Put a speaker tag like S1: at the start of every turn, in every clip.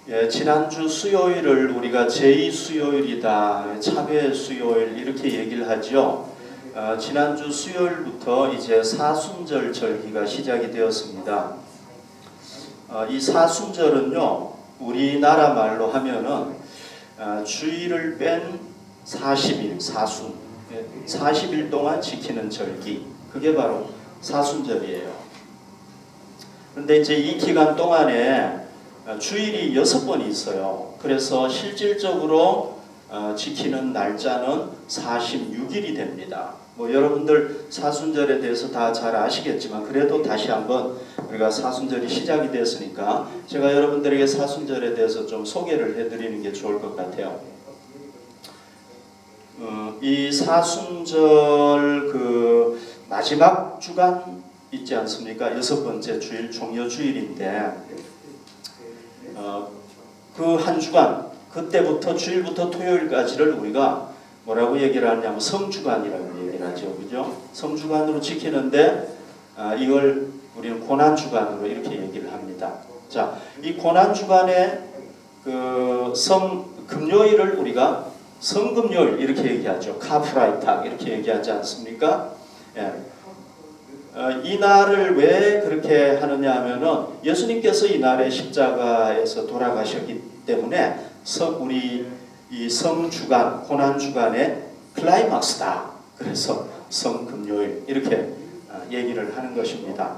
S1: 예, 지난주 수요일을 우리가 제2수요일이다, 참회 수요일 이렇게 얘기를 하죠. 지난주 수요일부터 이제 사순절 절기가 시작이 되었습니다. 이 사순절은요, 우리나라 말로 하면은 주일을 뺀 40일, 사순, 40일 동안 지키는 절기, 그게 바로 사순절이에요. 그런데 이제 이 기간 동안에 주일이 6번이 있어요. 그래서 실질적으로 지키는 날짜는 46일이 됩니다. 뭐 여러분들 사순절에 대해서 다 잘 아시겠지만 그래도 다시 한번 우리가 사순절이 시작이 됐으니까 제가 여러분들에게 사순절에 대해서 좀 소개를 해드리는 게 좋을 것 같아요. 이 사순절 그 마지막 주간 있지 않습니까? 6번째 주일, 종려주일인데 그 한 주간, 그때부터 주일부터 토요일까지를 우리가 뭐라고 얘기를 하냐면 성주간이라고 얘기를 하죠. 그죠? 성주간으로 지키는데 이걸 우리는 고난주간으로 이렇게 얘기를 합니다. 자, 이 고난주간에 그 금요일을 우리가 성금요일 이렇게 얘기하죠. 카프라이탁 이렇게 얘기하지 않습니까? 예. 이 날을 왜 그렇게 하느냐 하면은 예수님께서 이 날에 십자가에서 돌아가셨기 때문에 우리 이 성주간, 고난주간의 클라이막스다. 그래서 성금요일 이렇게 얘기를 하는 것입니다.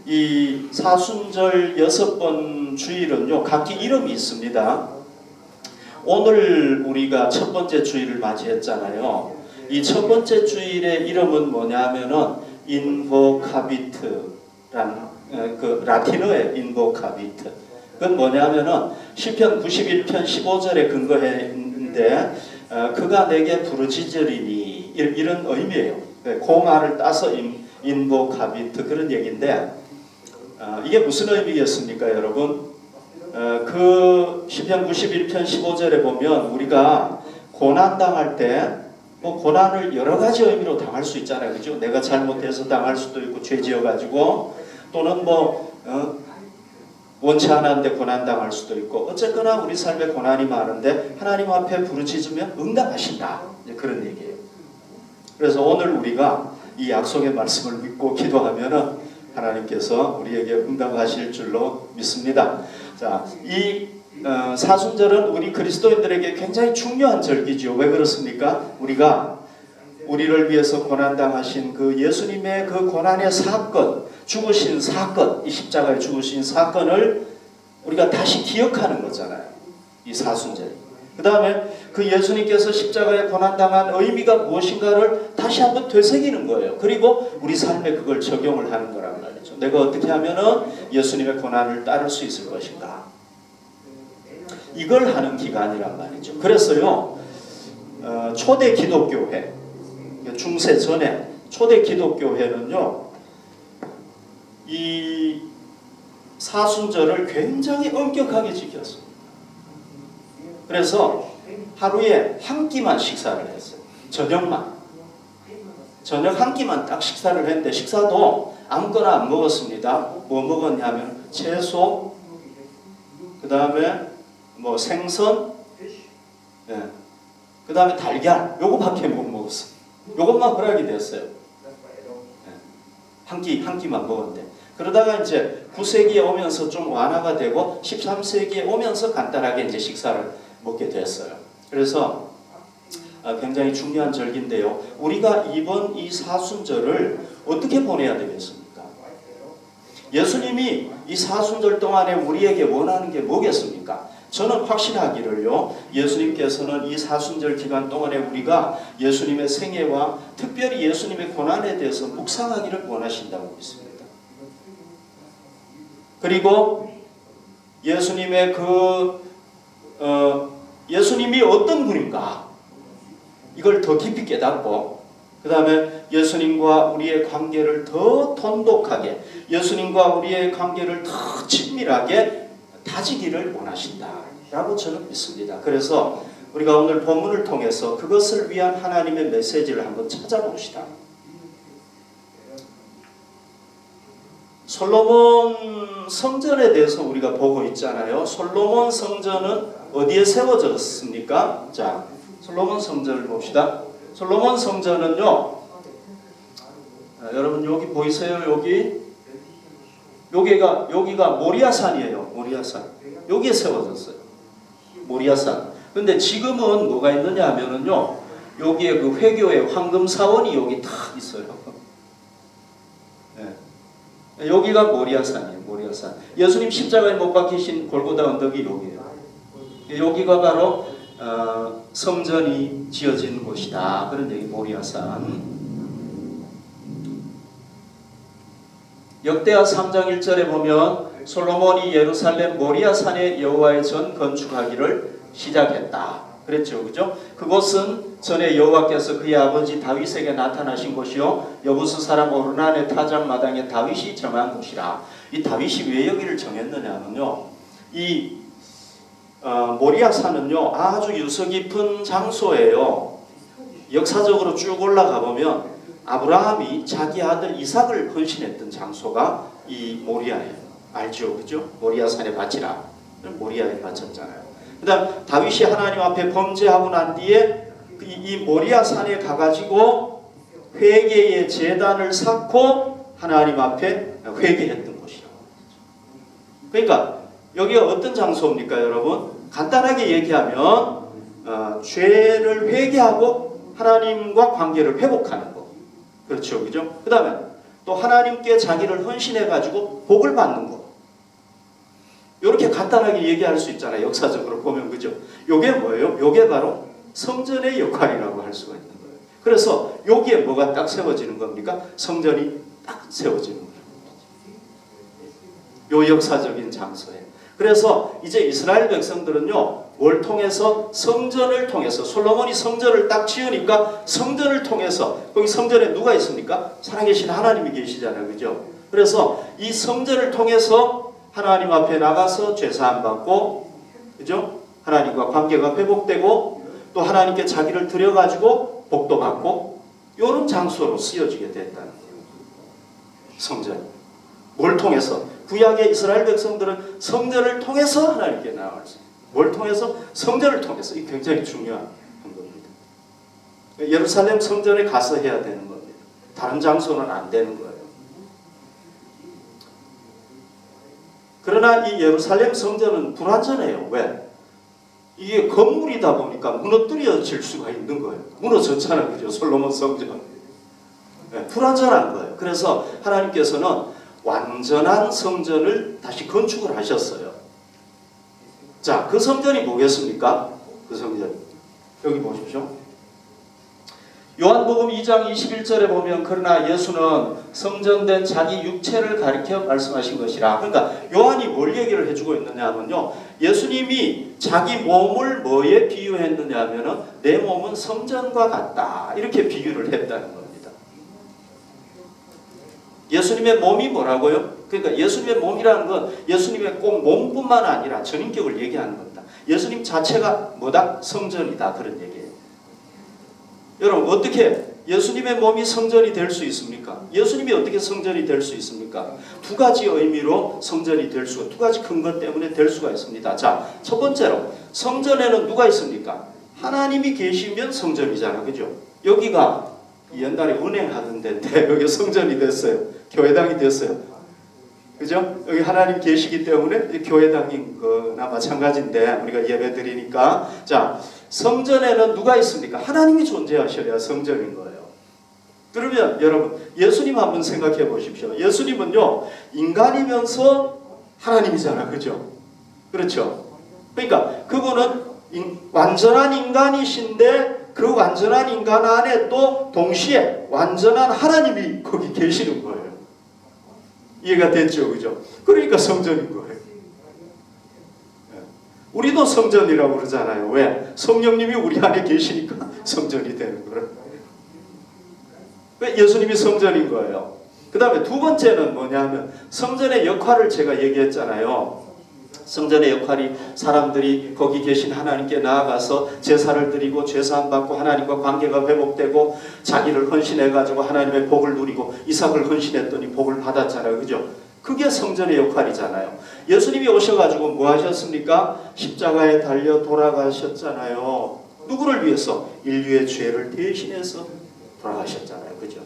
S1: 이 사순절 6번 주일은요, 각기 이름이 있습니다. 오늘 우리가 첫 번째 주일을 맞이했잖아요. 이 첫 번째 주일의 이름은 뭐냐면은 인보카비트라는 그 라틴어의 인보카비트. 그건 뭐냐면은 시편 91편 15절에 근거했는데 그가 내게 부르짖으리니 이런 의미예요. 그 말을 따서 인보카비트 그런 얘기인데 이게 무슨 의미겠습니까, 여러분? 그 시편 91편 15절에 보면 우리가 고난 당할 때 뭐 고난을 여러 가지 의미로 당할 수 있잖아요. 그죠? 내가 잘못해서 당할 수도 있고 죄 지어가지고 또는 뭐 원치 않았는데 고난 당할 수도 있고 어쨌거나 우리 삶에 고난이 많은데 하나님 앞에 부르짖으면 응답하신다. 그런 얘기예요. 그래서 오늘 우리가 이 약속의 말씀을 믿고 기도하면은 하나님께서 우리에게 응답하실 줄로 믿습니다. 자, 이 사순절은 우리 그리스도인들에게 굉장히 중요한 절기죠. 왜 그렇습니까? 우리가 우리를 위해서 고난당하신 그 예수님의 그 고난의 사건, 죽으신 사건, 이 십자가에 죽으신 사건을 우리가 다시 기억하는 거잖아요. 이 사순절이. 그 다음에 그 예수님께서 십자가에 고난당한 의미가 무엇인가를 다시 한번 되새기는 거예요. 그리고 우리 삶에 그걸 적용을 하는 거란 말이죠. 내가 어떻게 하면은 예수님의 고난을 따를 수 있을 것인가. 이걸 하는 기간이란 말이죠. 그래서요, 초대 기독교회, 중세 전에 초대 기독교회는요, 이 사순절을 굉장히 엄격하게 지켰습니다. 그래서 하루에 한 끼만 식사를 했어요. 저녁만. 저녁 한 끼만 딱 식사를 했는데 식사도 아무거나 안 먹었습니다. 뭐 먹었냐면 채소, 그 다음에 뭐 생선, 예. 그 다음에 달걀, 요거밖에 못 먹었어요. 요것만 허락이 됐어요. 예. 한 끼만 먹었는데. 그러다가 이제 9세기에 오면서 좀 완화가 되고 13세기에 오면서 간단하게 이제 식사를 먹게 됐어요. 그래서 굉장히 중요한 절기인데요. 우리가 이번 이 사순절을 어떻게 보내야 되겠습니까? 예수님이 이 사순절 동안에 우리에게 원하는 게 뭐겠습니까? 저는 확신하기를요, 예수님께서는 이 사순절 기간 동안에 우리가 예수님의 생애와 특별히 예수님의 고난에 대해서 묵상하기를 원하신다고 믿습니다. 그리고 예수님의 예수님이 어떤 분인가 이걸 더 깊이 깨닫고 그 다음에 예수님과 우리의 관계를 더 돈독하게 예수님과 우리의 관계를 더 친밀하게 다지기를 원하신다라고 저는 믿습니다. 그래서 우리가 오늘 본문을 통해서 그것을 위한 하나님의 메시지를 한번 찾아봅시다. 솔로몬 성전에 대해서 우리가 보고 있잖아요. 솔로몬 성전은 어디에 세워졌습니까? 자, 솔로몬 성전을 봅시다. 솔로몬 성전은요, 여러분 여기 보이세요? 여기가 모리아산이에요. 모리아산. 여기에 세워졌어요. 모리아산. 근데 지금은 뭐가 있느냐 하면은요, 여기에 그 회교의 황금사원이 여기 탁 있어요. 네. 여기가 모리아산이에요. 모리아산. 예수님 십자가에 못 박히신 골고다 언덕이 여기예요. 여기가 바로 성전이 지어진 곳이다. 그런 얘기. 모리아산. 역대하 3장 1절에 보면 솔로몬이 예루살렘 모리아산에 여호와의 전 건축하기를 시작했다. 그랬죠. 그죠? 그곳은 전에 여호와께서 그의 아버지 다윗에게 나타나신 곳이요 여부스 사람 오르난의 타작마당에 다윗이 정한 곳이라. 이 다윗이 왜 여기를 정했느냐면요, 이 모리아산은요 아주 유서 깊은 장소예요. 역사적으로 쭉 올라가 보면 아브라함이 자기 아들 이삭을 헌신했던 장소가 이 모리아예요. 알죠? 그죠? 모리아산에 바치라. 모리아에 바쳤잖아요. 그 다음 다윗이 하나님 앞에 범죄하고 난 뒤에 이 모리아산에 가가지고 회개의 제단을 쌓고 하나님 앞에 회개했던 곳이라고. 그러니까 여기가 어떤 장소입니까, 여러분? 간단하게 얘기하면 죄를 회개하고 하나님과 관계를 회복하는 것. 그렇죠, 그죠? 그 다음에 또 하나님께 자기를 헌신해가지고 복을 받는 것. 이렇게 간단하게 얘기할 수 있잖아요. 역사적으로 보면, 그죠? 요게 뭐예요? 요게 바로 성전의 역할이라고 할 수가 있는 거예요. 그래서 여기에 뭐가 딱 세워지는 겁니까? 성전이 딱 세워지는 거예요. 요 역사적인 장소에. 그래서 이제 이스라엘 백성들은요, 뭘 통해서? 성전을 통해서. 솔로몬이 성전을 딱 지으니까 성전을 통해서, 거기 성전에 누가 있습니까? 살아계신 하나님이 계시잖아요. 그죠? 그래서 이 성전을 통해서 하나님 앞에 나가서 죄사함 받고, 그죠? 하나님과 관계가 회복되고, 또 하나님께 자기를 드려가지고 복도 받고, 이런 장소로 쓰여지게 됐다는 거예요. 성전. 뭘 통해서? 구약의 이스라엘 백성들은 성전을 통해서 하나님께 나아갈 수 있어요. 뭘 통해서? 성전을 통해서. 이게 굉장히 중요한 겁니다. 예루살렘 성전에 가서 해야 되는 겁니다. 다른 장소는 안 되는 거예요. 그러나 이 예루살렘 성전은 불완전해요. 왜? 이게 건물이다 보니까 무너뜨려질 수가 있는 거예요. 무너졌잖아요. 그죠? 솔로몬 성전. 네, 불완전한 거예요. 그래서 하나님께서는 완전한 성전을 다시 건축을 하셨어요. 자, 그 성전이 뭐겠습니까? 그 성전. 여기 보십시오. 요한복음 2장 21절에 보면 그러나 예수는 성전된 자기 육체를 가리켜 말씀하신 것이라. 그러니까 요한이 뭘 얘기를 해주고 있느냐 하면요, 예수님이 자기 몸을 뭐에 비유했느냐 하면은 내 몸은 성전과 같다. 이렇게 비유를 했다는 겁니다. 예수님의 몸이 뭐라고요? 그러니까 예수님의 몸이라는 건 예수님의 꼭 몸뿐만 아니라 전인격을 얘기하는 겁니다. 예수님 자체가 뭐다? 성전이다. 그런 얘기예요. 여러분, 어떻게 예수님의 몸이 성전이 될 수 있습니까? 예수님이 어떻게 성전이 될 수 있습니까? 두 가지 의미로 성전이 될 수가, 두 가지 근거 때문에 될 수가 있습니다. 자, 첫 번째로 성전에는 누가 있습니까? 하나님이 계시면 성전이잖아. 그죠? 여기가 옛날에 은행하던 데인데 여기 성전이 됐어요. 교회당이 됐어요. 그죠? 여기 하나님 계시기 때문에 교회당인 거나 마찬가지인데 우리가 예배 드리니까. 자, 성전에는 누가 있습니까? 하나님이 존재하셔야 성전인 거예요. 그러면 여러분, 예수님 한번 생각해 보십시오. 예수님은요, 인간이면서 하나님이잖아. 그죠? 그렇죠? 그러니까 그분은 완전한 인간이신데 그 완전한 인간 안에 또 동시에 완전한 하나님이 거기 계시는 거예요. 이해가 됐죠? 그죠? 그러니까 성전인 거예요. 우리도 성전이라고 그러잖아요. 왜? 성령님이 우리 안에 계시니까 성전이 되는 거예요. 예수님이 성전인 거예요. 그 다음에 두 번째는 뭐냐면 성전의 역할을 제가 얘기했잖아요. 성전의 역할이 사람들이 거기 계신 하나님께 나아가서 제사를 드리고 죄사함 받고 하나님과 관계가 회복되고 자기를 헌신해가지고 하나님의 복을 누리고 이삭을 헌신했더니 복을 받았잖아요. 그죠? 그게 성전의 역할이잖아요. 예수님이 오셔가지고 뭐 하셨습니까? 십자가에 달려 돌아가셨잖아요. 누구를 위해서? 인류의 죄를 대신해서 돌아가셨잖아요. 그죠?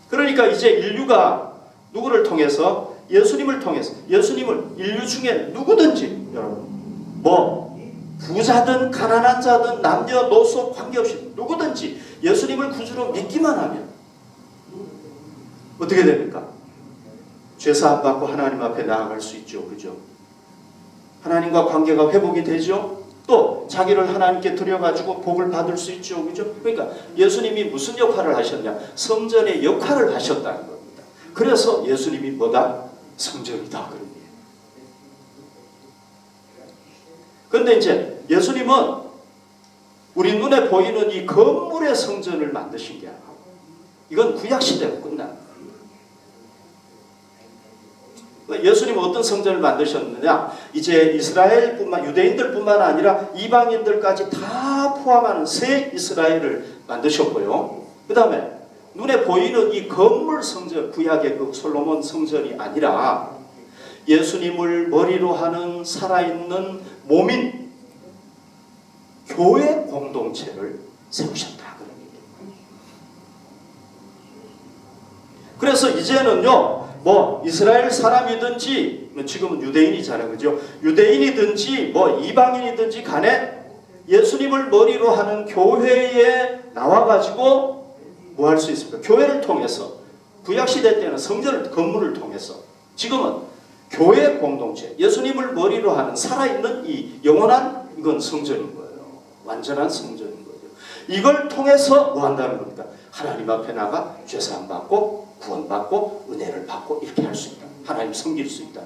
S1: 그러니까 이제 인류가 누구를 통해서? 예수님을 통해서. 예수님을 인류 중에 누구든지 여러분 뭐 부자든 가난한 자든 남녀노소 관계없이 누구든지 예수님을 구주로 믿기만 하면 어떻게 됩니까? 죄사함 받고 하나님 앞에 나아갈 수 있죠. 그죠? 하나님과 관계가 회복이 되죠. 또 자기를 하나님께 드려가지고 복을 받을 수 있죠. 그죠? 그러니까 예수님이 무슨 역할을 하셨냐? 성전의 역할을 하셨다는 겁니다. 그래서 예수님이 뭐다? 성전이다. 그런 거예요. 그런데 이제 예수님은 우리 눈에 보이는 이 건물의 성전을 만드신 게 아니고 이건 구약시대로 끝난 거예요. 예수님은 어떤 성전을 만드셨느냐? 이제 이스라엘뿐만 유대인들뿐만 아니라 이방인들까지 다 포함하는 새 이스라엘을 만드셨고요. 그 다음에 눈에 보이는 이 건물 성전, 구약의 그 솔로몬 성전이 아니라 예수님을 머리로 하는 살아있는 몸인 교회 공동체를 세우셨다. 그래서 이제는요, 뭐 이스라엘 사람이든지 지금은 유대인이잖아요, 그죠? 유대인이든지 뭐 이방인이든지 간에 예수님을 머리로 하는 교회에 나와가지고 뭐 할 수 있습니까? 교회를 통해서 구약 시대 때는 성전을 건물을 통해서 지금은 교회 공동체, 예수님을 머리로 하는 살아있는 이 영원한 이건 성전인 거예요. 완전한 성전인 거죠. 이걸 통해서 뭐 한다는 겁니까? 하나님 앞에 나가 죄사함 받고 구원받고 은혜를 받고 이렇게 할 수 있다. 하나님 섬길 수 있다.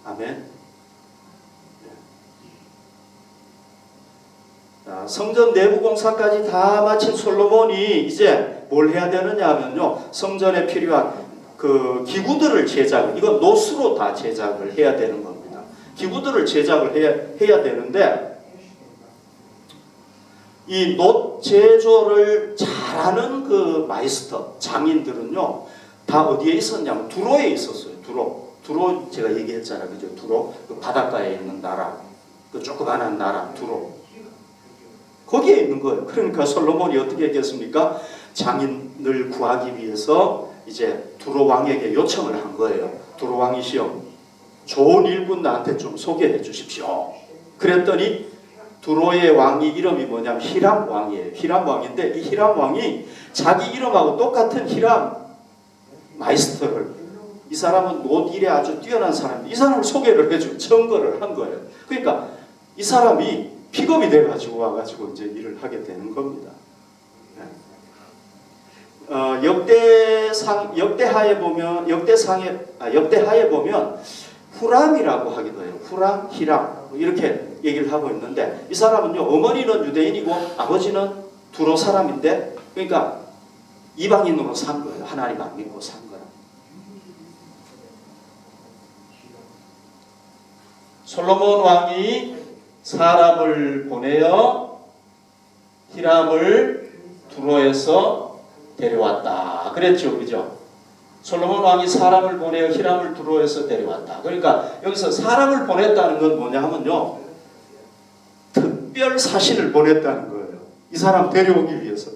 S1: 아멘. 자, 성전 내부 공사까지 다 마친 솔로몬이 이제 뭘 해야 되느냐 하면요, 성전에 필요한 그 기구들을 제작을, 이건 노수로 다 제작을 해야 되는 겁니다. 기구들을 제작을 해야 되는데 이 노 제조를 잘하는 그 마이스터 장인들은요 다 어디에 있었냐면 두로에 있었어요. 두로 제가 얘기했잖아요, 그죠? 두로 그 바닷가에 있는 나라, 그 조그만한 나라 두로. 거기에 있는 거예요. 그러니까 솔로몬이 어떻게 했겠습니까? 장인을 구하기 위해서 이제 두로 왕에게 요청을 한 거예요. 두로 왕이시여, 좋은 일꾼 나한테 좀 소개해 주십시오. 그랬더니 두로의 왕이 이름이 뭐냐면 히람 왕이에요. 히람 왕인데 이 히람 왕이 자기 이름하고 똑같은 히람 마이스터를, 이 사람은 노 일에 아주 뛰어난 사람인데 이 사람을 소개를 해주고 청거를 한 거예요. 그러니까 이 사람이 픽업이 돼가지고 와가지고 이제 일을 하게 되는 겁니다. 역대하에 보면 후람이라고 하기도 해요. 후람, 히람 이렇게 얘기를 하고 있는데 이 사람은요, 어머니는 유대인이고 아버지는 두로 사람인데, 그러니까 이방인으로 산 거예요. 하나님 안 믿고 산 거예요. 솔로몬 왕이 사람을 보내어 히람을 두로에서 데려왔다. 그랬죠, 그죠? 솔로몬 왕이 사람을 보내어 히람을 두로에서 데려왔다. 그러니까 여기서 사람을 보냈다는 건 뭐냐 하면요, 특별 사신을 보냈다는 거예요. 이 사람 데려오기 위해서.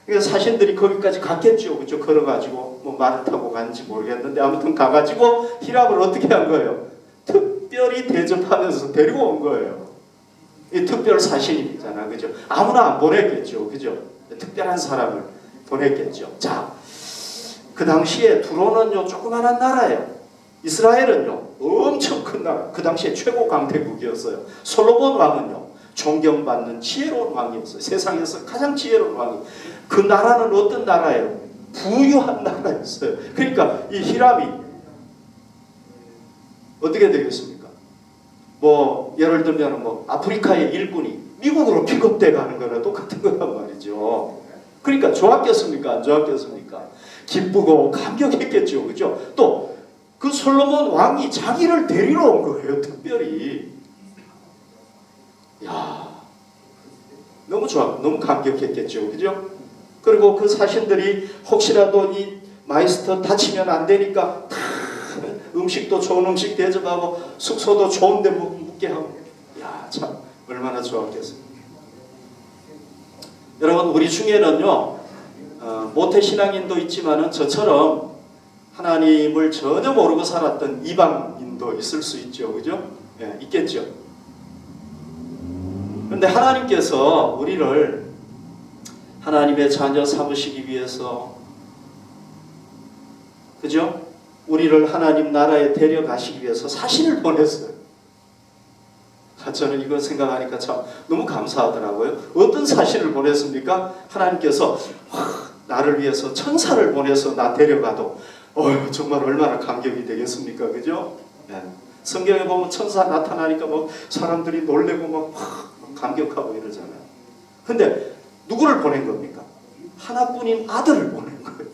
S1: 그래서 사신들이 거기까지 갔겠죠, 그죠? 걸어가지고 뭐 말을 타고 간지 모르겠는데 아무튼 가가지고 히람을 어떻게 한 거예요? 특별히 대접하면서 데리고 온 거예요. 이 특별 사신이잖아, 그죠? 아무나 안 보냈겠죠, 그죠? 특별한 사람을 보냈겠죠. 자, 그 당시에 두로는요 조그만한 나라예요. 이스라엘은요 엄청 큰 나라, 그 당시에 최고 강대국이었어요. 솔로몬 왕은요 존경받는 지혜로운 왕이었어요. 세상에서 가장 지혜로운 왕이. 그 나라는 어떤 나라예요? 부유한 나라였어요. 그러니까 이 히람이 어떻게 되겠습니까? 뭐 예를 들면 뭐 아프리카의 일꾼이 미국으로 픽업돼 가는 거랑 똑같은 거란 말이죠. 그러니까 좋았겠습니까? 안 좋았겠습니까? 기쁘고 감격했겠죠, 그죠? 또 그 솔로몬 왕이 자기를 데리러 온 거예요, 특별히. 야, 너무 좋아, 너무 감격했겠죠, 그죠? 그리고 그 사신들이 혹시라도 이 마이스터 다치면 안 되니까 다 음식도 좋은 음식 대접하고 숙소도 좋은 데 묵게 하고, 야, 참 얼마나 좋았겠습니까. 여러분, 우리 중에는요 모태신앙인도 있지만은 저처럼 하나님을 전혀 모르고 살았던 이방인도 있을 수 있죠. 그죠? 예, 있겠죠. 그런데 하나님께서 우리를 하나님의 자녀 삼으시기 위해서, 그죠? 우리를 하나님 나라에 데려가시기 위해서 사신을 보냈어요. 저는 이거 생각하니까 참 너무 감사하더라고요. 어떤 사신을 보냈습니까? 하나님께서 나를 위해서 천사를 보내서 나 데려가도 정말 얼마나 감격이 되겠습니까? 그죠? 네. 성경에 보면 천사 나타나니까 뭐 사람들이 놀래고 막 감격하고 이러잖아요. 근데 누구를 보낸 겁니까? 하나뿐인 아들을 보낸 거예요.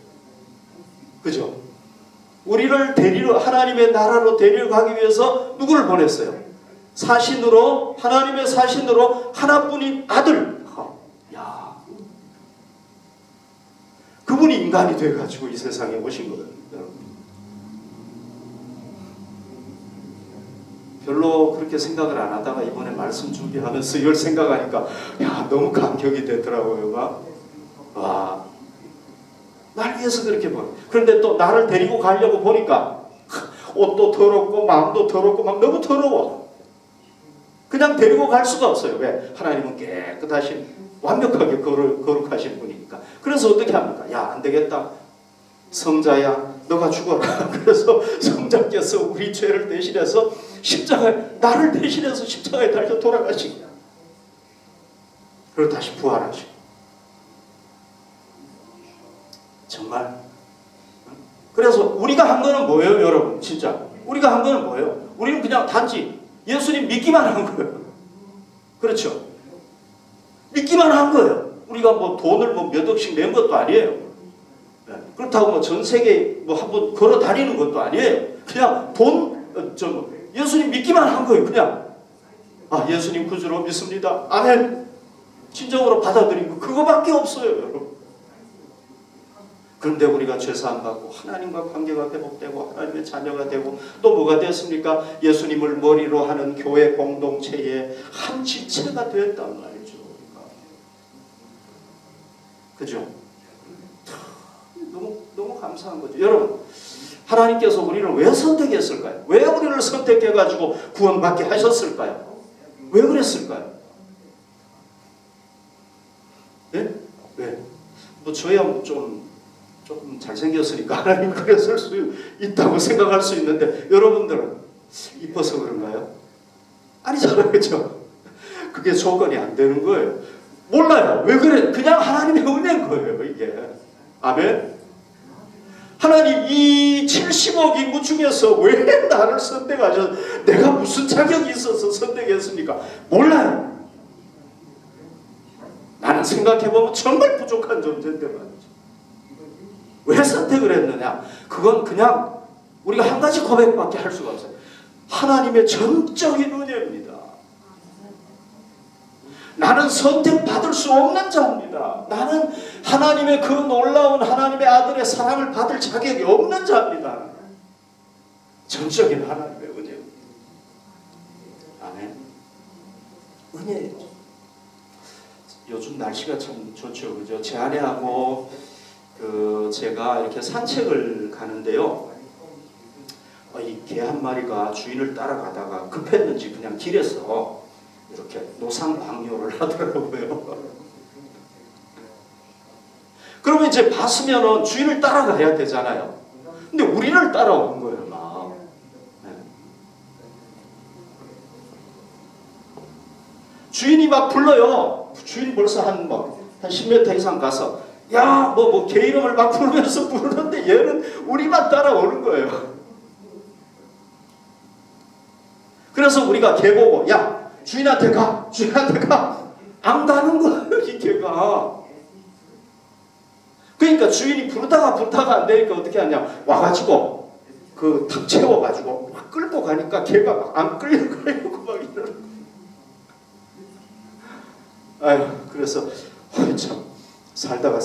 S1: 그죠? 우리를 데리러, 하나님의 나라로 데려가기 위해서 누구를 보냈어요? 사신으로, 하나님의 사신으로 하나뿐인 아들. 야, 그분이 인간이 돼가지고 이 세상에 오신 거예요. 별로 그렇게 생각을 안 하다가 이번에 말씀 준비하면서 이걸 생각하니까 야, 너무 감격이 되더라고요. 막. 와, 날 위해서 그렇게 보내. 그런데 또 나를 데리고 가려고 보니까 옷도 더럽고 마음도 더럽고 막 너무 더러워. 그냥 데리고 갈 수가 없어요. 왜? 하나님은 깨끗하신, 완벽하게 거룩하신 분이니까. 그래서 어떻게 합니까? 야, 안 되겠다. 성자야, 너가 죽어라. 그래서 성자께서 우리 죄를 대신해서 십자가에, 나를 대신해서 십자가에 달려 돌아가시고, 그리고 다시 부활하시고. 정말. 그래서 우리가 한 거는 뭐예요, 여러분? 진짜. 우리가 한 거는 뭐예요? 우리는 그냥 단지 예수님 믿기만 한 거예요. 그렇죠? 믿기만 한 거예요. 우리가 뭐 돈을 뭐 몇 억씩 낸 것도 아니에요. 네. 그렇다고 뭐 전 세계 뭐 한번 걸어 다니는 것도 아니에요. 그냥 예수님 믿기만 한 거예요. 그냥. 아, 예수님 구주로 믿습니다. 아멘. 진정으로 받아들인 거 그거밖에 없어요, 여러분. 그런데 우리가 죄사함 받고 하나님과 관계가 회복되고 하나님의 자녀가 되고 또 뭐가 됐습니까? 예수님을 머리로 하는 교회 공동체의 한 지체가 되었단 말이죠. 그죠? 너무 감사한 거죠. 여러분, 하나님께서 우리를 왜 선택했을까요? 왜 우리를 선택해가지고 구원받게 하셨을까요? 왜 그랬을까요? 네? 왜? 뭐 저야 조금 잘생겼으니까 하나님 그랬을 수 있다고 생각할 수 있는데 여러분들은 이뻐서 그런가요? 아니잖아요. 그렇죠? 그게 조건이 안 되는 거예요. 몰라요. 왜 그래? 그냥 하나님의 은혜인 거예요. 이게. 아멘? 하나님 이 70억 인구 중에서 왜 나를 선택하셔서 내가 무슨 자격이 있어서 선택했습니까? 몰라요. 나는 생각해보면 정말 부족한 존재인데 말이죠. 왜 선택을 했느냐? 그건 그냥 우리가 한 가지 고백밖에 할 수가 없어요. 하나님의 전적인 은혜입니다. 나는 선택받을 수 없는 자입니다. 나는 하나님의 그 놀라운 하나님의 아들의 사랑을 받을 자격이 없는 자입니다. 전적인 하나님의 은혜입니다. 아멘. 은혜예요. 요즘 날씨가 참 좋죠. 그죠? 제 아내하고 제가 이렇게 산책을 가는데요. 이 개 한 마리가 주인을 따라가다가 급했는지 그냥 길에서 이렇게 노상방뇨를 하더라고요. 그러면 이제 봤으면은 주인을 따라가야 되잖아요. 근데 우리를 따라오는 거예요, 막. 네. 주인이 막 불러요. 주인이 벌써 한 10m 이상 가서 야, 개 이름을 막 부르는데 얘는 우리만 따라오는 거예요. 그래서 우리가 개 보고 야, 주인한테 가. 안 가는 거예요, 이 개가. 그러니까 주인이 부르다가 안 되니까 어떻게 하냐. 와가지고 탁 채워가지고 막 끌고 가니까 개가 막 안 끌려가려고 막 이러는. 아유, 그래서 참 살다가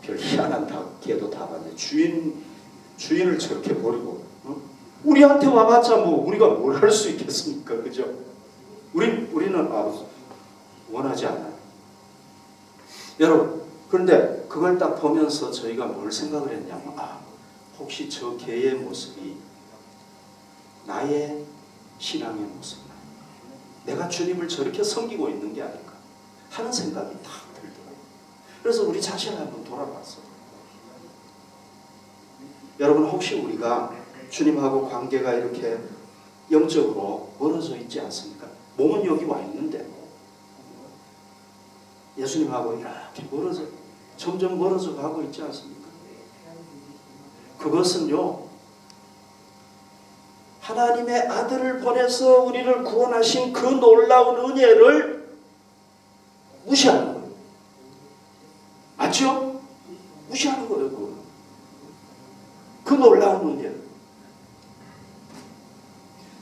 S1: 별 희한한 개도 다 봤네. 주인을 저렇게 버리고, 우리한테 와봤자 뭐 우리가 뭘 할 수 있겠습니까? 그죠? 우리는 원하지 않아요. 여러분, 그런데 그걸 딱 보면서 저희가 뭘 생각을 했냐면, 혹시 저 개의 모습이 나의 신앙의 모습, 내가 주님을 저렇게 섬기고 있는 게 아닐까 하는 생각이 딱 들더라고요. 그래서 우리 자신을 한번 돌아봤어요. 여러분, 혹시 우리가 주님하고 관계가 이렇게 영적으로 멀어져 있지 않습니까? 몸은 여기 와 있는데 예수님하고 이렇게 점점 멀어져 가고 있지 않습니까? 그것은요, 하나님의 아들을 보내서 우리를 구원하신 그 놀라운 은혜를 무시하는 거예요. 맞죠? 무시하는 거예요. 그 놀라운 은혜.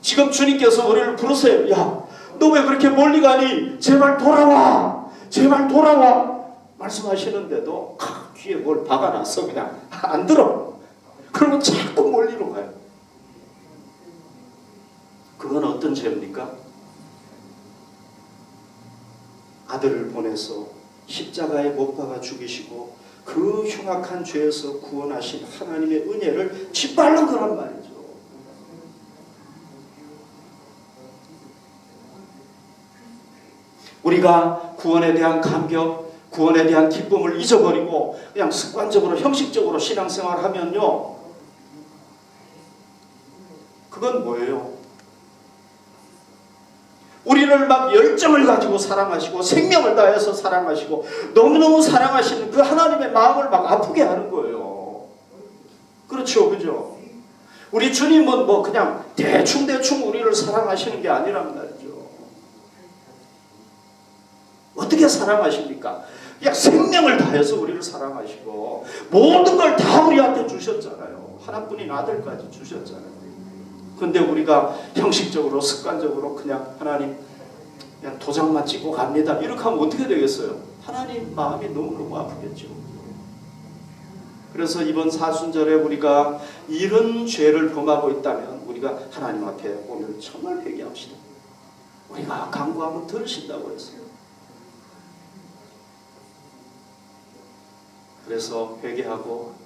S1: 지금 주님께서 우리를 부르세요. 야, 너 왜 그렇게 멀리 가니? 제발 돌아와. 제발 돌아와. 말씀하시는데도 귀에 뭘 박아놨어. 그냥 안 들어. 그러면 자꾸 멀리로 가요. 그건 어떤 죄입니까? 아들을 보내서 십자가에 못 박아 죽이시고 그 흉악한 죄에서 구원하신 하나님의 은혜를 짓밟는 거란 말이죠. 우리가 구원에 대한 감격, 구원에 대한 기쁨을 잊어버리고 그냥 습관적으로 형식적으로 신앙생활을 하면요, 그건 뭐예요? 우리를 막 열정을 가지고 사랑하시고 생명을 다해서 사랑하시고 너무너무 사랑하시는 그 하나님의 마음을 막 아프게 하는 거예요. 그렇죠, 그죠? 우리 주님은 뭐 그냥 대충 우리를 사랑하시는 게 아니란 말이죠. 어떻게 사랑하십니까? 그냥 생명을 다해서 우리를 사랑하시고 모든 걸 다 우리한테 주셨잖아요. 하나뿐인 아들까지 주셨잖아요. 근데 우리가 형식적으로 습관적으로 그냥 하나님 그냥 도장만 찍고 갑니다, 이렇게 하면 어떻게 되겠어요? 하나님 마음이 너무너무 아프겠죠. 그래서 이번 사순절에 우리가 이런 죄를 범하고 있다면 우리가 하나님 앞에 오늘 정말 회개합시다. 우리가 간구하면 들으신다고 했어요. 그래서 회개하고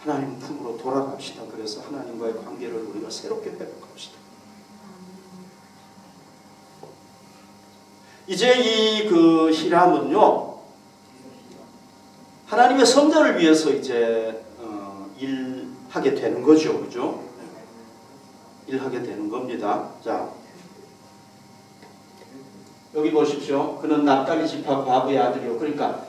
S1: 하나님 품으로 돌아갑시다. 그래서 하나님과의 관계를 우리가 새롭게 회복합시다. 이제 이 히람은요, 하나님의 성전을 위해서 이제 일하게 되는 거죠, 그죠? 일하게 되는 겁니다. 자, 여기 보십시오. 그는 납달리 지파 과부의 아들이요. 그러니까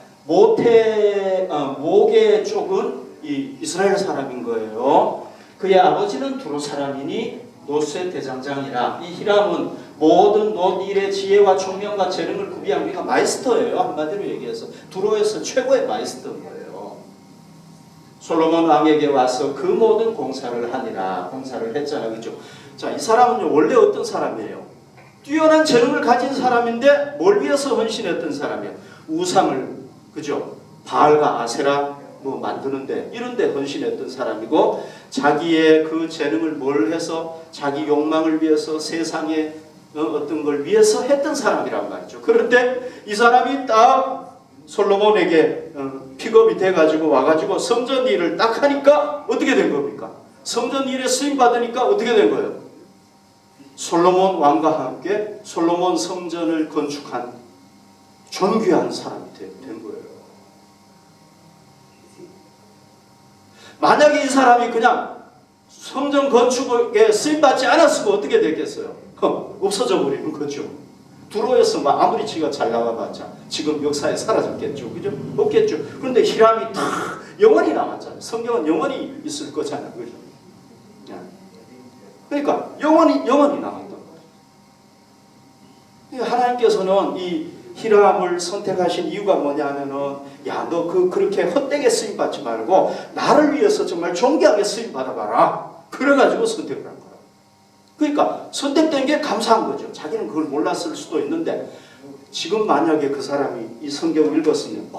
S1: 모계 쪽은 이 이스라엘 사람인 거예요. 그의 아버지는 두로 사람이니 노스의 대장장이라. 이 히람은 모든 노일의 지혜와 총명과 재능을 구비한, 그러니까 마이스터예요. 한마디로 얘기해서 두로에서 최고의 마이스터인 거예요. 솔로몬 왕에게 와서 그 모든 공사를 하니라. 공사를 했잖아요, 그죠? 자, 이 사람은 원래 어떤 사람이에요? 뛰어난 재능을 가진 사람인데 뭘 위해서 헌신했던 사람이에요? 우상을, 그죠? 바알과 아세라 만드는데 이런 데 헌신했던 사람이고, 자기의 그 재능을 뭘 해서 자기 욕망을 위해서 세상의 어떤 걸 위해서 했던 사람이란 말이죠. 그런데 이 사람이 딱 솔로몬에게 픽업이 돼가지고 와가지고 성전 일을 딱 하니까 어떻게 된 겁니까? 성전 일에 쓰임 받으니까 어떻게 된 거예요? 솔로몬 왕과 함께 솔로몬 성전을 건축한 존귀한 사람이 된 거예요. 만약에 이 사람이 그냥 성전 건축에 쓰임받지 않았으면 어떻게 됐겠어요? 없어져 버리는 거죠. 두로에서 아무리 지가 잘 나가봤자 지금 역사에 사라졌겠죠. 그죠? 없겠죠. 그런데 히람이 다 영원히 남았잖아요. 성경은 영원히 있을 거잖아요. 그죠? 그러니까 영원히 남았단 말이에요. 하나님께서는 이 히람을 선택하신 이유가 뭐냐면은, 야, 너 그렇게 헛되게 쓰임 받지 말고 나를 위해서 정말 존귀하게 쓰임 받아봐라. 그래가지고 선택을 한 거야. 그러니까 선택된 게 감사한 거죠. 자기는 그걸 몰랐을 수도 있는데 지금 만약에 그 사람이 이 성경을 읽었으면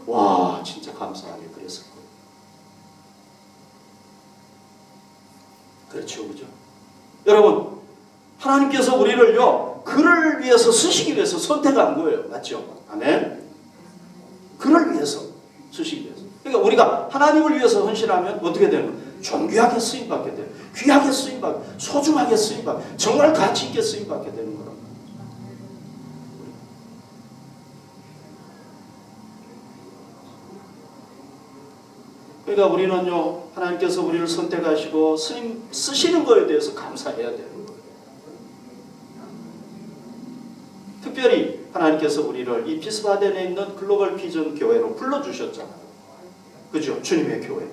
S1: 와 진짜 감사하게 그랬을 거예요. 그렇죠, 그죠? 여러분, 하나님께서 우리를요 그를 위해서 쓰시기 위해서 선택한 거예요. 맞죠? 아멘. 그를 위해서 쓰시기 위해서. 그러니까 우리가 하나님을 위해서 헌신하면 어떻게 되는 거예요? 존귀하게 쓰임받게 돼요. 귀하게 쓰임받게, 소중하게 쓰임받게, 정말 가치 있게 쓰임받게 되는 거예요. 그러니까 우리는요 하나님께서 우리를 선택하시고 쓰시는 거에 대해서 감사해야 되는 거예요. 특별히 하나님께서 우리를 이 비스바덴에 있는 글로벌 비전 교회로 불러주셨잖아요. 그죠? 주님의 교회.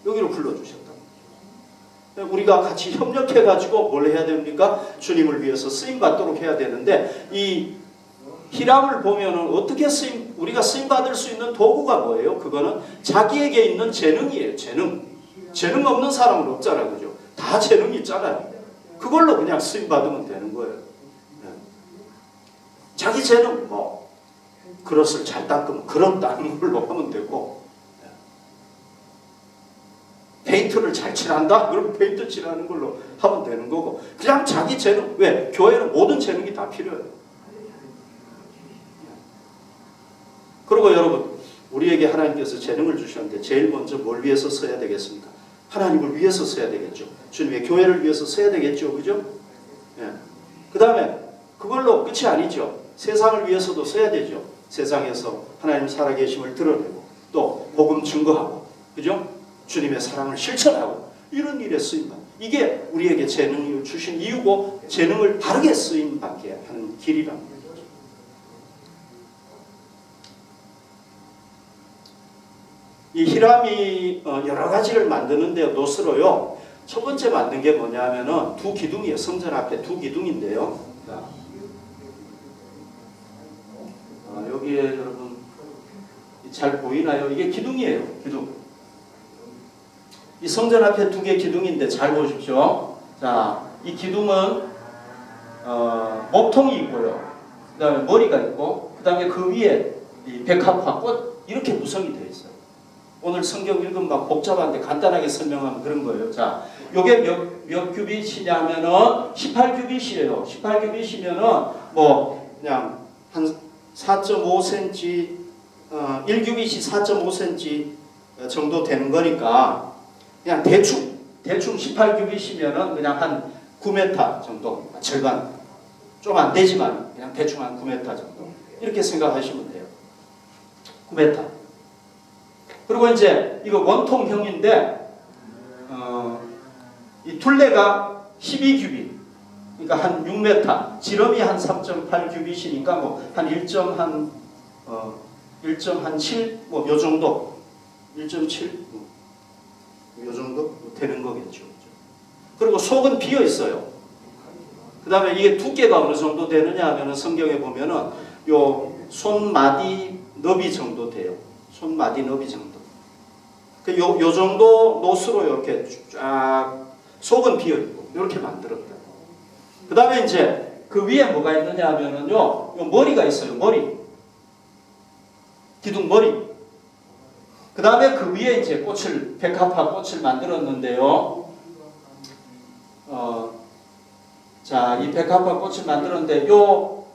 S1: 여기로 불러주셨다. 우리가 같이 협력해가지고 뭘 해야 됩니까? 주님을 위해서 쓰임받도록 해야 되는데 이 히람을 보면은 어떻게 우리가 쓰임받을 수 있는 도구가 뭐예요? 그거는 자기에게 있는 재능이에요. 재능 없는 사람은 없잖아요. 그죠? 다 재능이 있잖아요. 그걸로 그냥 쓰임받으면 되는 거예요. 자기 재능, 그릇을 잘 닦으면 그릇 닦는 걸로 하면 되고, 페인트를 잘 칠한다? 그럼 페인트 칠하는 걸로 하면 되는 거고, 그냥 자기 재능, 왜? 교회는 모든 재능이 다 필요해요. 그리고 여러분, 우리에게 하나님께서 재능을 주셨는데 제일 먼저 뭘 위해서 써야 되겠습니까? 하나님을 위해서 써야 되겠죠. 주님의 교회를 위해서 써야 되겠죠. 그죠? 예. 그 다음에 그걸로 끝이 아니죠. 세상을 위해서도 써야 되죠. 세상에서 하나님 살아계심을 드러내고 또 복음 증거하고, 그죠? 주님의 사랑을 실천하고 이런 일에 쓰임받. 이게 우리에게 재능을 주신 이유고 재능을 바르게 쓰임받게 하는 길이랍니다. 이 히람이 여러 가지를 만드는데요. 노스로요. 첫 번째 만든 게 뭐냐면은 두 기둥이에요. 성전 앞에 두 기둥인데요. 여기에 여러분 잘 보이나요? 이게 기둥이에요. 기둥. 이 성전 앞에 두 개 기둥인데 잘 보십시오. 자, 이 기둥은 목통이 있고요. 그 다음에 머리가 있고, 그 다음에 그 위에 이 백합화 꽃 이렇게 구성이 되어 있어요. 오늘 성경 읽으면 막 복잡한데 간단하게 설명하면 그런 거예요. 자, 요게 몇 규빗이냐면은 18규빗이에요. 18규빗이면은 뭐 그냥 한 4.5cm, 1규빗이 4.5cm 정도 되는 거니까 그냥 대충 18규빗이면은 그냥 한 9m 정도, 절반 좀 안 되지만 그냥 대충 한 9m 정도 이렇게 생각하시면 돼요. 9m. 그리고 이제 이거 원통형인데 이 둘레가 12규빗, 그러니까 한 6m, 지름이 한 3.8규빗이니까 뭐 한 1.7 뭐 요 정도, 1.7 요 정도 되는 거겠죠. 그리고 속은 비어 있어요. 그 다음에 이게 두께가 어느 정도 되느냐 하면은 성경에 보면은 요 손마디 너비 정도 돼요. 손마디 너비 정도. 요 정도 노스로 이렇게 쫙 속은 비어 있고 이렇게 만들었다. 그 다음에 이제 그 위에 뭐가 있느냐 하면은요, 요 머리가 있어요. 머리. 기둥 머리. 그 다음에 그 위에 이제 꽃을, 백합화 꽃을 만들었는데요. 자, 이 백합화 꽃을 만들었는데 요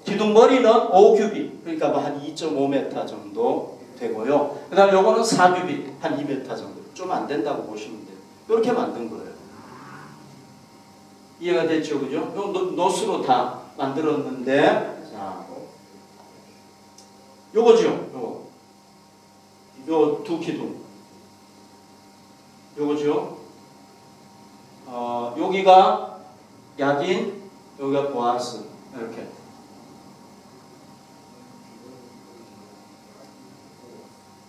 S1: 기둥 머리는 5규빗, 그러니까 뭐 한 2.5m 정도 되고요. 그 다음에 요거는 4규빗, 한 2m 정도. 좀 안 된다고 보시면 돼요. 이렇게 만든 거예요. 이해가 됐죠? 그죠? 요 노스로 다 만들었는데, 자, 요거죠? 요 두 기둥. 요거죠? 여기가 야긴, 여기가 보아스. 이렇게.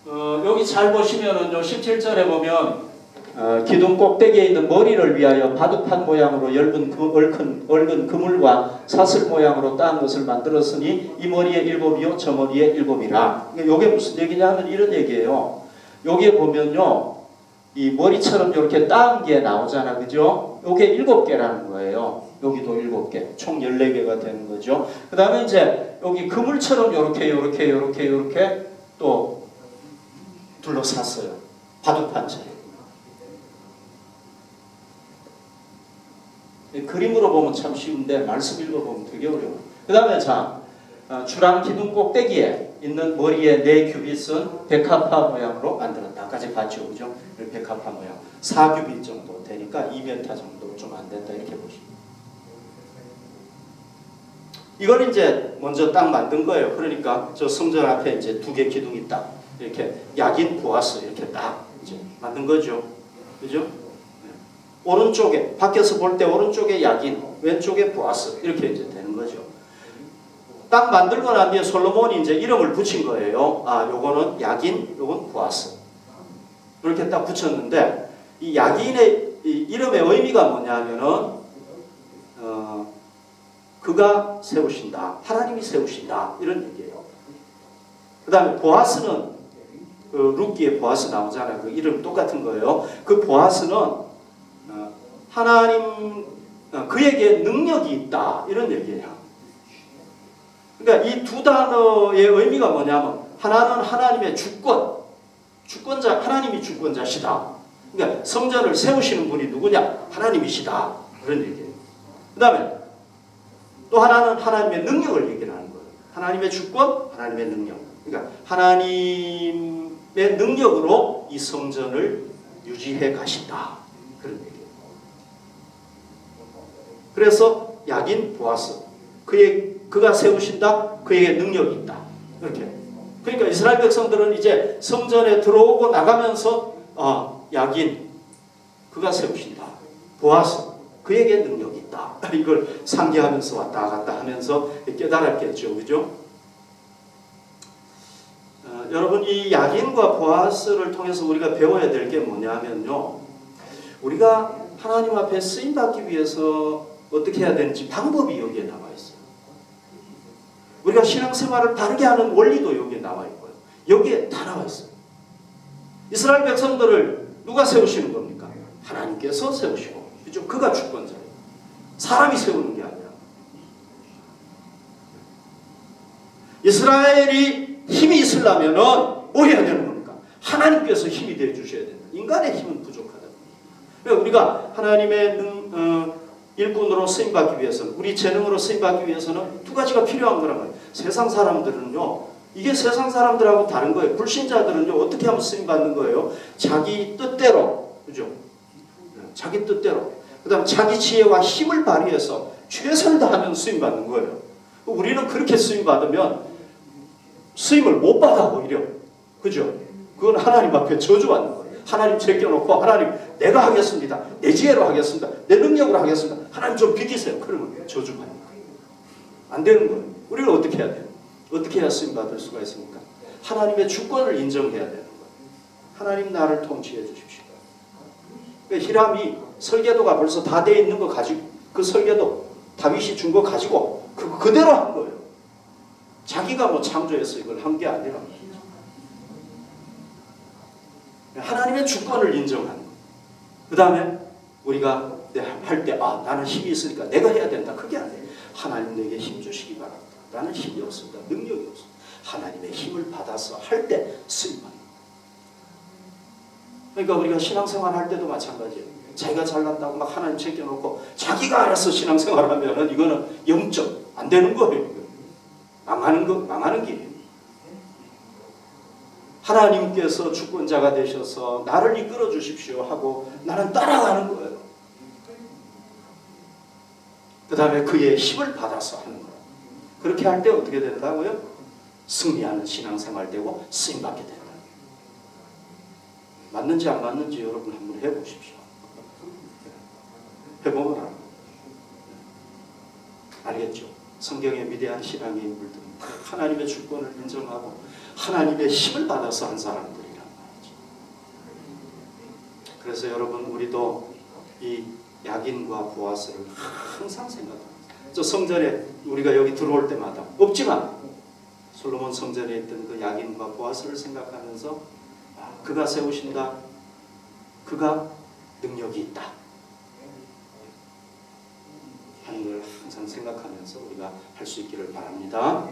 S1: 여기 잘 보시면은요, 17절에 보면, 기둥 꼭대기에 있는 머리를 위하여 바둑판 모양으로 얽은 그물과 사슬 모양으로 따은 것을 만들었으니 이 머리에 일곱이요 저 머리에 일곱이라. 이게 무슨 얘기냐 하면 이런 얘기예요. 여기에 보면요, 이 머리처럼 이렇게 따은 게 나오잖아. 그죠? 요게 7개라는 거예요. 여기도 7개. 총 14개가 되는 거죠. 그 다음에 이제 여기 그물처럼 요렇게 또 둘러쌌어요. 바둑판처럼. 그림으로 보면 참 쉬운데 말씀 읽어보면 되게 어려워요. 그 다음에 자, 주랑 기둥 꼭대기에 있는 머리에 4규빗은 백합화 모양으로 만들었다. 아까지 봤죠, 그죠? 백합화 모양. 4규빗 정도 되니까 2m 정도 좀 안 된다 이렇게 보시면. 이걸 이제 먼저 딱 만든 거예요. 그러니까 저 성전 앞에 이제 2개 기둥이 딱 이렇게 약인 보아스 이렇게 딱 이제 만든 거죠, 그죠? 오른쪽에 밖에서 볼 때 오른쪽에 약인, 왼쪽에 보아스 이렇게 이제 되는 거죠. 딱 만들고 난 뒤에 솔로몬이 이제 이름을 붙인 거예요. 아, 요거는 약인, 요건 보아스. 이렇게 딱 붙였는데 이 약인의 이 이름의 의미가 뭐냐면은 그가 세우신다, 하나님이 세우신다 이런 얘기예요. 그 다음에 보아스는 그 룻기에 보아스 나오잖아요. 그 이름 똑같은 거예요. 그 보아스는 하나님 그에게 능력이 있다 이런 얘기예요. 그러니까 이 두 단어의 의미가 뭐냐면 하나는 하나님의 주권자 하나님이 주권자시다. 그러니까 성전을 세우시는 분이 누구냐? 하나님이시다 그런 얘기예요. 그 다음에 또 하나는 하나님의 능력을 얘기하는 거예요. 하나님의 주권, 하나님의 능력. 그러니까 하나님의 능력으로 이 성전을 유지해 가신다 그런 얘기예요. 그래서 약인 보아스 그가 세우신다. 그에게 능력이 있다. 이렇게. 그러니까 이스라엘 백성들은 이제 성전에 들어오고 나가면서 약인 그가 세우신다. 보아스 그에게 능력이 있다. 이걸 상기하면서 왔다 갔다 하면서 깨달았겠죠, 그죠? 여러분 이 약인과 보아스를 통해서 우리가 배워야 될 게 뭐냐면요, 우리가 하나님 앞에 쓰임 받기 위해서 어떻게 해야 되는지 방법이 여기에 나와 있어요. 우리가 신앙생활을 바르게 하는 원리도 여기에 나와 있고요. 여기에 다 나와 있어요. 이스라엘 백성들을 누가 세우시는 겁니까? 하나님께서 세우시고, 그죠? 그가 주권자예요. 사람이 세우는 게 아니라. 이스라엘이 힘이 있으려면 뭐 해야 되는 겁니까? 하나님께서 힘이 되어 주셔야 된다. 인간의 힘은 부족하다. 그러니까 우리가 하나님의 일꾼으로 쓰임받기 위해서는, 우리 재능으로 쓰임받기 위해서는 두 가지가 필요한 거란 말이에요. 세상 사람들은요, 이게 세상 사람들하고 다른 거예요. 불신자들은요, 어떻게 하면 쓰임받는 거예요? 자기 뜻대로, 그죠? 자기 뜻대로. 그 다음 자기 지혜와 힘을 발휘해서 최선을 다하면 쓰임받는 거예요. 우리는 그렇게 쓰임받으면 쓰임을 못 받아, 오히려. 그죠? 그건 하나님 앞에 저주받는 거예요. 하나님 제껴놓고 하나님 내가 하겠습니다. 내 지혜로 하겠습니다. 내 능력으로 하겠습니다. 하나님 좀 비키세요. 그러면 저주받는 거예요. 안 되는 거예요. 우리는 어떻게 해야 돼요? 어떻게 해야 쓰임받을 수가 있습니까? 하나님의 주권을 인정해야 되는 거예요. 하나님 나를 통치해 주십시오. 그러니까 히람이 설계도가 벌써 다 돼 있는 거 가지고, 그 설계도 다윗이 준 거 가지고 그대로 한 거예요. 자기가 뭐 창조해서 이걸 한 게 아니라 하나님의 주권을 인정하는 거예요. 그 다음에 우리가 할 때 나는 힘이 있으니까 내가 해야 된다. 그게 아니에요. 하나님 내게 힘 주시기 바랍니다. 나는 힘이 없습니다. 능력이 없습니다. 하나님의 힘을 받아서 할 때 쓰임받는 거예요. 그러니까 우리가 신앙생활 할 때도 마찬가지예요. 자기가 잘난다고 막 하나님 챙겨놓고 자기가 알아서 신앙생활 하면은 이거는 0점 안 되는 거예요. 망하는 길이에요. 하나님께서 주권자가 되셔서 나를 이끌어 주십시오 하고 나는 따라가는 거예요. 그 다음에 그의 힘을 받아서 하는 거예요. 그렇게 할 때 어떻게 된다고요? 승리하는 신앙생활 되고 쓰임받게 된다. 맞는지 안 맞는지 여러분 한번 해보십시오. 해보면 알아요. 알겠죠? 성경의 위대한 신앙의 인물들은 하나님의 주권을 인정하고 하나님의 힘을 받아서 한 사람들이란 말이죠. 그래서 여러분 우리도 이 약인과 보아스를 항상 생각합니다. 저 성전에 우리가 여기 들어올 때마다 없지만 솔로몬 성전에 있던 그 약인과 보아스를 생각하면서 그가 세우신다. 그가 능력이 있다 하는 걸 항상 생각하면서 우리가 할 수 있기를 바랍니다.